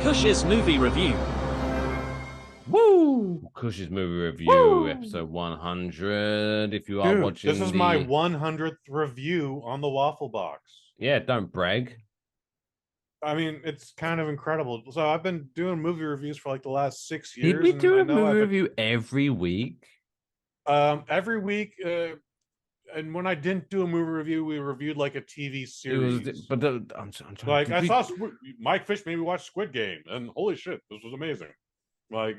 Kush's movie review. Woo! Kush's movie review, Woo! episode 100. If you are Dude, this watching is my 100th review on the Waffle Box. Yeah, don't brag. I mean, it's kind of incredible. So I've been doing movie reviews for like the last 6 Did years. we and do I a know movie I've been, review every week? every week. And when I didn't do a movie review, we reviewed like a TV series. I'm trying. Like I saw Mike Fish made me watch Squid Game, and holy shit, this was amazing. Like,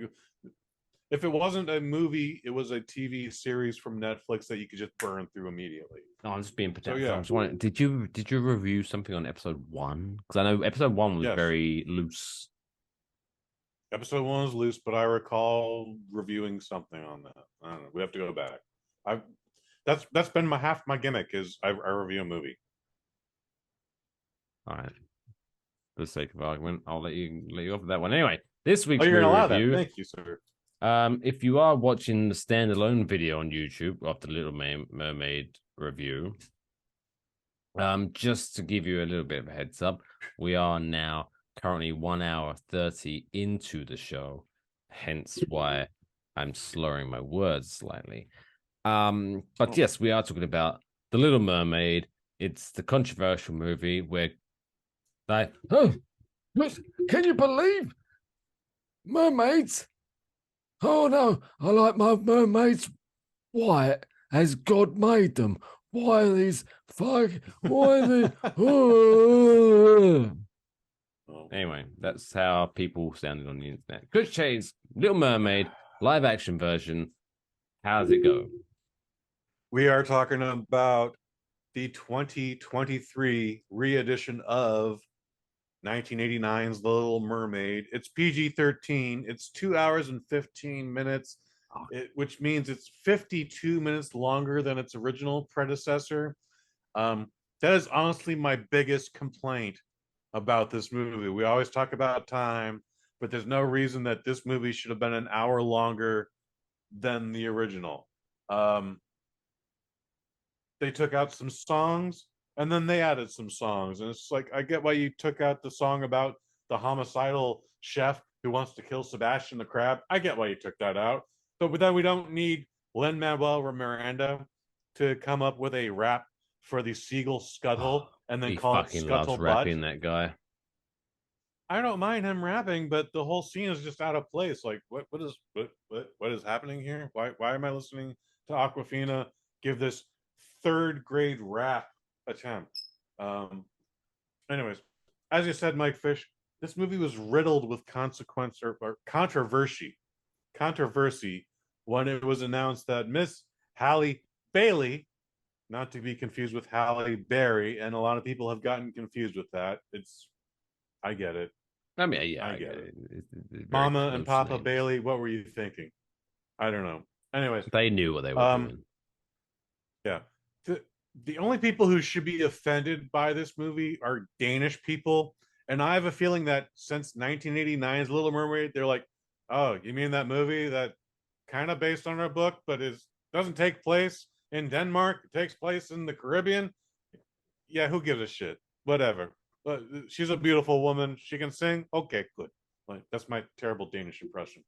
if it wasn't a movie, it was a TV series from Netflix that you could just burn through immediately. No, I'm just being protective. yeah. I'm just wondering, did you review something on episode 1? Because I know episode 1 was Yes. very loose. Episode 1 was loose, but I recall reviewing something on that. I don't know. We have to go back. That's been half my gimmick is I review a movie. All right. For the sake of argument, I'll let you off of that one. Anyway, this week's you're gonna movie allow review. that. Thank you, sir. If you are watching the standalone video on YouTube of the Little Mermaid review, just to give you a little bit of a heads up, we are now currently 1 hour 30 into the show, hence why I'm slurring my words slightly. But yes, we are talking about the Little Mermaid. It's the controversial movie where can you believe mermaids? Oh no, I like my mermaids white as God made them. Why are these why are they? Anyway, that's how people sounded on the internet. Kush Chase, Little Mermaid, live action version. How does it go? We are talking about the 2023 re-edition of 1989's The Little Mermaid. It's PG-13. It's 2 hours and 15 minutes, which means it's 52 minutes longer than its original predecessor. That is honestly my biggest complaint about this movie. We always talk about time, but there's no reason that this movie should have been an hour longer than the original. They took out some songs and then they added some songs, and it's like, I get why you took out the song about the homicidal chef who wants to kill Sebastian the crab. I get why you took that out, but then we don't need Lin-Manuel Miranda to come up with a rap for the seagull scuttle and then call it scuttle rapping, that guy. I don't mind him rapping, but the whole scene is just out of place. Like, what is happening here? Why am I listening to Aquafina give this third grade rap attempt? Anyways, as you said, Mike Fish, this movie was riddled with consequence or controversy when it was announced that Miss Halle Bailey, not to be confused with Halle Berry, and a lot of people have gotten confused with that. I get it. I mean, yeah, I get it. It's Mama and Papa names. Bailey, what were you thinking? I don't know. Anyways, they knew what they were doing. Yeah. The only people who should be offended by this movie are Danish people. And I have a feeling that since 1989's Little Mermaid, they're like, oh, you mean that movie that kind of based on our book, but doesn't take place in Denmark? It takes place in the Caribbean? Yeah, who gives a shit? Whatever. She's a beautiful woman. She can sing. Okay, good. Like, that's my terrible Danish impression.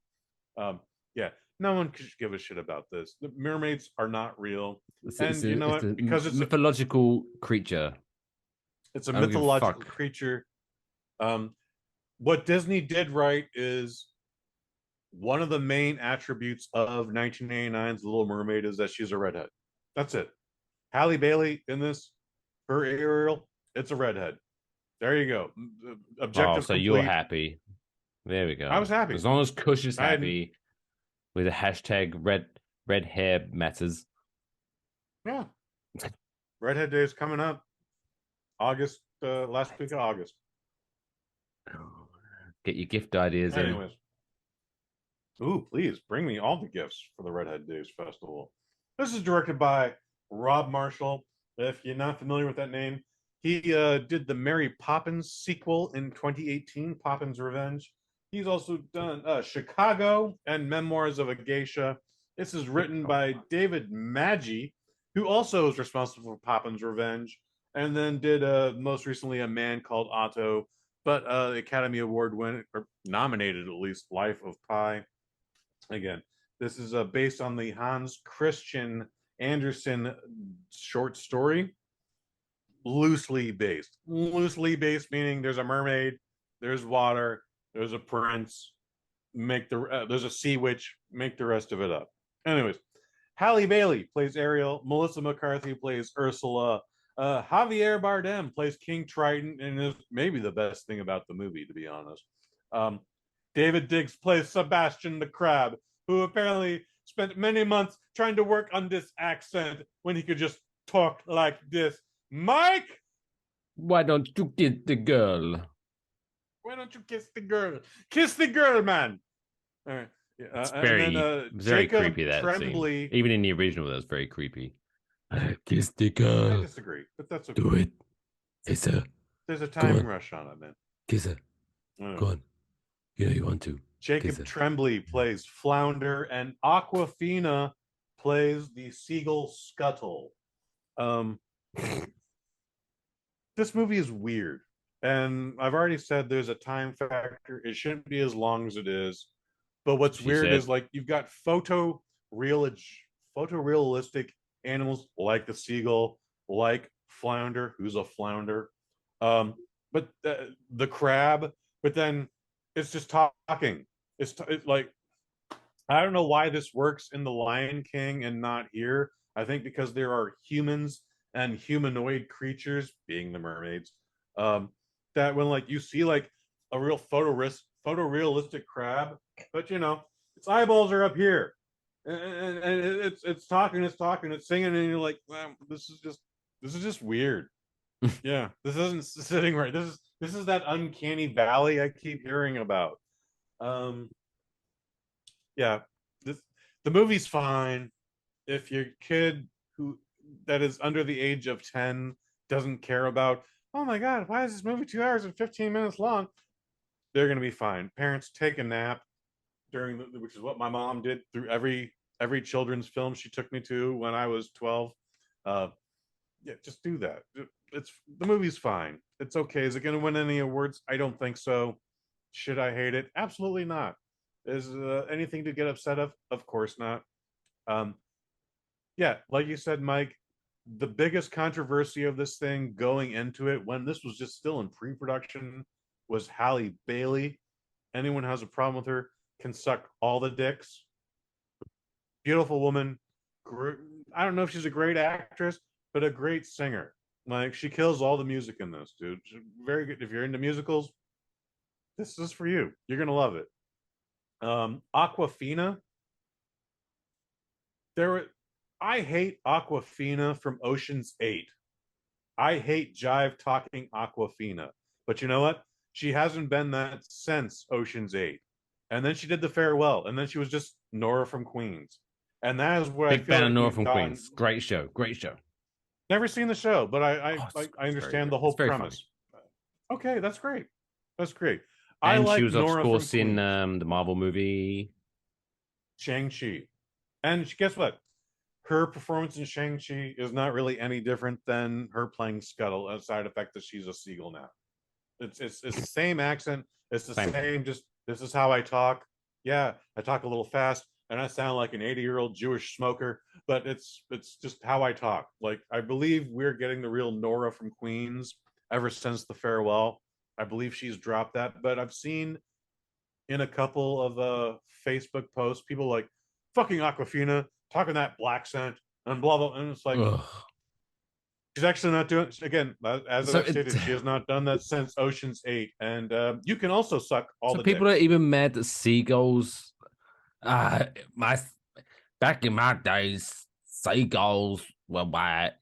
Yeah, no one could give a shit about this. The mermaids are not real, you know what? Because it's mythological creature. It's a mythological creature. What Disney did right is one of the main attributes of 1989's Little Mermaid is that she's a redhead. That's it. Halle Bailey in this, her Ariel, it's a redhead. There you go. Objective. So complete. You're happy. There we go. I was happy. As long as Kush is happy with the hashtag red hair matters. Yeah. Redhead Day is coming up. August, last week of August. Get your gift ideas in. Ooh, please bring me all the gifts for the Redhead Days Festival. This is directed by Rob Marshall. If you're not familiar with that name, he did the Mary Poppins sequel in 2018, Poppins Revenge. He's also done Chicago and Memoirs of a Geisha. This is written by David Maggi, who also is responsible for Poppins Revenge, and then did most recently A Man Called Otto, but the Academy Award winner or nominated at least, Life of Pi. Again, this is based on the Hans Christian Andersen short story. Loosely based, meaning there's a mermaid, there's water, there's a prince. There's a sea witch. Make the rest of it up. Anyways, Halle Bailey plays Ariel. Melissa McCarthy plays Ursula. Javier Bardem plays King Triton, and is maybe the best thing about the movie, to be honest. Um, David Diggs plays Sebastian the Crab, who apparently spent many months trying to work on this accent when he could just talk like this. Mike, Why don't you get the girl? why don't you kiss the girl? Kiss the girl, man. All right. Yeah, It's and then very Jacob creepy, that scene. Tremblay. Even in the original, that's very creepy. Kiss the I girl. disagree, but that's okay. Do it. Kiss her. There's a Go time on. rush on it, man. Kiss her. Go on. You know you want to. Kiss Jacob her. Tremblay plays Flounder, and Aquafina plays the seagull Scuttle. Um, this movie is weird, and I've already said there's a time factor. It shouldn't be as long as it is. But what's She weird said. is like you've got photorealistic animals like the seagull, like flounder, who's a flounder, um, but the crab. But then it's just talking. It's like I don't know why this works in The Lion King and not here. I think because there are humans and humanoid creatures, being the mermaids, um, that when like you see like a real photorealistic crab, but its eyeballs are up here, and it's talking, it's singing, and you're like, wow, this is just weird. Yeah, this isn't sitting right. This is that uncanny valley I keep hearing about. Um, yeah, this the movie's fine if your kid who that is under the age of 10 doesn't care about, oh my god, why is this movie 2 hours and 15 minutes long? They're going to be fine. Parents, take a nap which is what my mom did through every children's film she took me to when I was 12. uh yeah, just do that. It's The movie's fine. It's okay. Is it going to win any awards? I don't think so. Should I hate it? Absolutely not. Is anything to get upset of course not. um yeah, like you said, Mike, the biggest controversy of this thing going into it when this was just still in pre-production was Halle Bailey. Anyone who has a problem with her can suck all the dicks. Beautiful woman. I don't know if she's a great actress, but a great singer. Like, she kills all the music in this, dude. She's very good. If you're into musicals, this is for you. You're gonna love it. Aquafina. There were I hate Aquafina from Ocean's 8. I hate jive talking Aquafina. But you know what? She hasn't been that since Ocean's 8. And then she did The Farewell, and then she was just Nora from Queens. And that is where I Big feel fan of like Nora we've from gotten. Queens. Great show. Great show. Never seen the show, but Oh, I it's very understand good. the It's whole very funny. premise. Okay, that's great. That's great. I And she like was, of Nora from course, in Queens. the Marvel movie. Shang-Chi. And guess what? Her performance in Shang-Chi is not really any different than her playing Scuttle, aside the fact that she's a seagull now. It's the same accent. It's the Same thing. same. Just this is how I talk. Yeah, I talk a little fast, and I sound like an 80-year-old Jewish smoker. But it's just how I talk. Like, I believe we're getting the real Nora from Queens ever since The Farewell. I believe she's dropped that, but I've seen in a couple of Facebook posts people like fucking Aquafina talking that black scent and blah blah, and it's like Ugh. she's actually not doing again, as So I've it, stated, she has not done that since Ocean's 8. And you can also suck all so the people are dicks. even mad that seagulls. My back in my days, seagulls were white.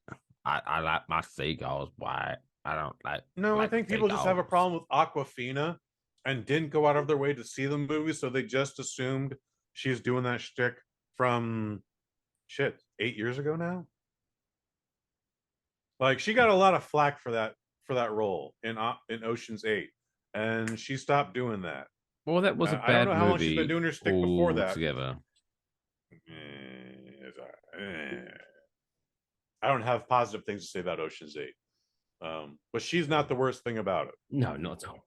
I like my seagulls white. I don't like No, I like think people just have a seagulls. problem with Aquafina and didn't go out of their way to see the movie, so they just assumed she's doing that shtick from shit 8 years ago now. Like, she got a lot of flack for that role in Ocean's 8, and she stopped doing that. Well, that was a I don't know bad how long she's been movie doing her stick before that. altogether. I don't have positive things to say about Ocean's 8, but she's not the worst thing about it. No, not at all.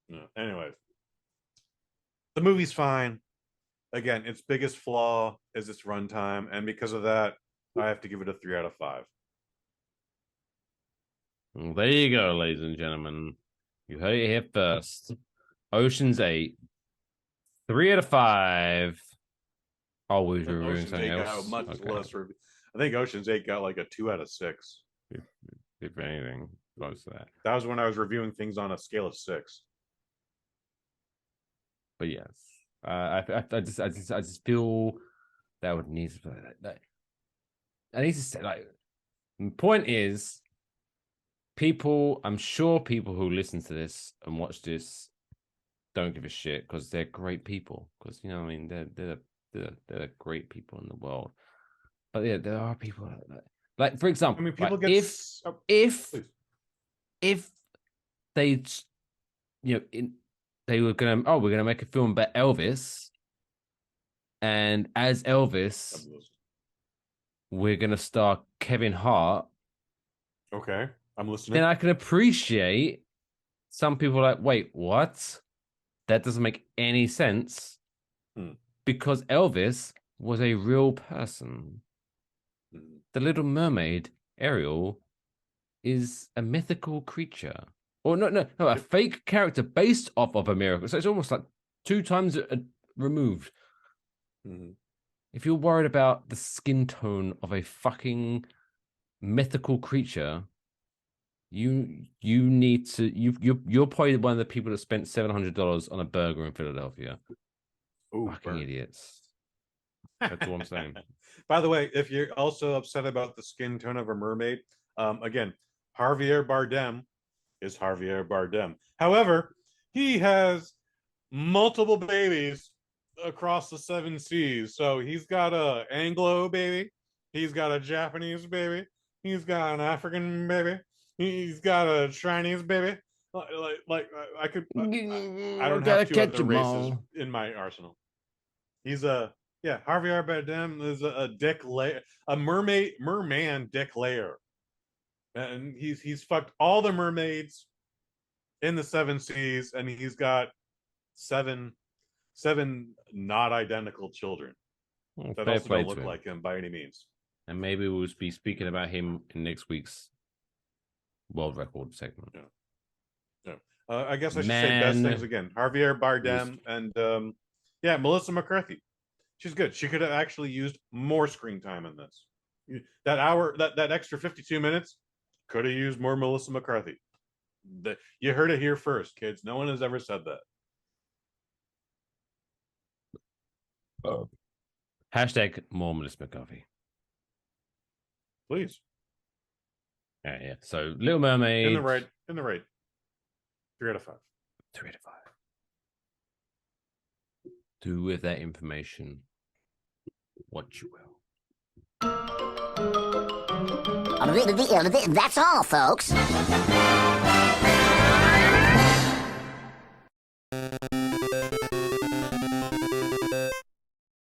Yeah. Anyways, the movie's fine. Again, its biggest flaw is its runtime, and because of that, I have to give it a 3 out of 5. Well, there you go, ladies and gentlemen. You heard it here first. Ocean's 8, 3 out of 5. Oh, we were reviewing Ocean's something 8 got else. a much Okay. less review. I think Ocean's 8 got like a 2 out of 6. If anything, close to that. That was when I was reviewing things on a scale of 6. But yes, I just feel that would need to. I need to say, like, the point is, people. I'm sure people who listen to this and watch this don't give a shit because they're great people. Because you know, what I mean, they're great people in the world. But yeah, there are people like for example, I mean, people like, get if they, you know, they were gonna, oh, we're gonna make a film about Elvis, and as Elvis, we're gonna star Kevin Hart. Okay, I'm listening. Then I can appreciate some people like, wait, what? That doesn't make any sense because Elvis was a real person. The Little Mermaid, Ariel, is a mythical creature. Or no, a fake character based off of a miracle. So it's almost like 2 times removed. If you're worried about the skin tone of a fucking mythical creature, you need to you're probably one of the people that spent $700 on a burger in Philadelphia. Ooh, fucking idiots. That's all I'm saying. By the way, if you're also upset about the skin tone of a mermaid, again, Javier Bardem is Javier Bardem. However, he has multiple babies across the 7 seas. So he's got a Anglo baby, he's got a Japanese baby, he's got an African baby, he's got a Chinese baby. Like I could, I don't have 2 other races in my arsenal. He's Javier Bardem is a Dick Layer, a merman Dick Layer, and he's fucked all the mermaids in the 7 seas, and he's got seven not identical children that also don't look like him by any means. And maybe we'll be speaking about him in next week's world record segment. I guess I should say best things again. Javier Bardem and Melissa McCarthy. She's good. She could have actually used more screen time in this. That hour, that extra 52 minutes, could have used more Melissa McCarthy. You heard it here first, kids. No one has ever said that. Hashtag more Melissa McCarthy. Please. Yeah. So Little Mermaid. In the right. 3 out of 5. 3 out of 5. Do with that information what you will. That's all, folks.